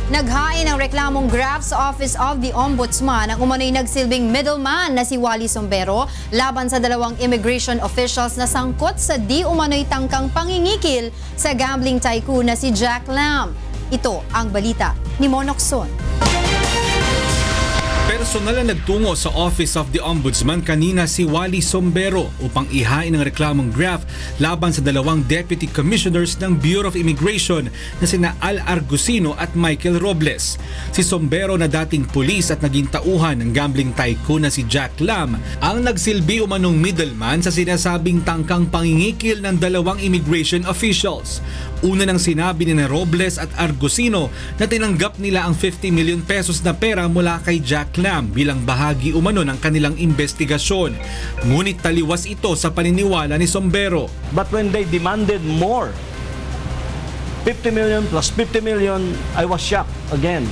Naghain ng reklamong graft sa Office of the Ombudsman ang umano'y nagsilbing middleman na si Wally Sombero laban sa dalawang immigration officials na sangkot sa di umano'y tangkang pangingikil sa gambling tycoon na si Jack Lam. Ito ang balita ni Monokson. Personal na nagtungo sa Office of the Ombudsman kanina si Wally Sombero upang ihain ang reklamong graft laban sa dalawang Deputy Commissioners ng Bureau of Immigration na sina Al Argusino at Michael Robles. Si Sombero na dating pulis at naging tauhan ng gambling tycoon na si Jack Lam ang nagsilbi umanong middleman sa sinasabing tangkang pangingikil ng dalawang immigration officials. Una nang sinabi ni Robles at Argusino na tinanggap nila ang 50 million pesos na pera mula kay Jack Lam bilang bahagi umano ng kanilang investigasyon. Ngunit taliwas ito sa paniniwala ni Sombero. But when they demanded more, 50 million plus 50 million, I was shocked again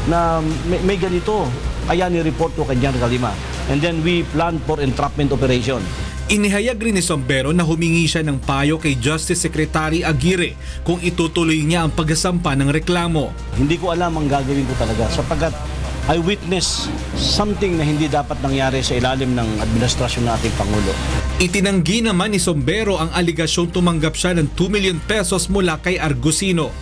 na may ganito. Kaya ni-report ko kay General Lima. And then we planned for entrapment operation. Inihayag rin ni Sombero na humingi siya ng payo kay Justice Secretary Aguirre kung itutuloy niya ang pagsasampa ng reklamo. Hindi ko alam ang gagawin ko talaga sapagkat I witnessed something na hindi dapat nangyari sa ilalim ng administrasyon ng ating Pangulo. Itinanggi naman ni Sombero ang aligasyong tumanggap siya ng 2 million pesos mula kay Argusino.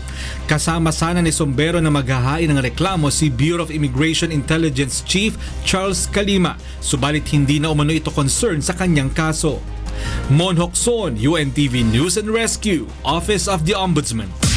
Kasama sana ni Sombero na maghahain ng reklamo si Bureau of Immigration Intelligence Chief Charles Calima, subalit hindi na umano ito concern sa kanyang kaso. Monokson, UNTV News and Rescue, Office of the Ombudsman.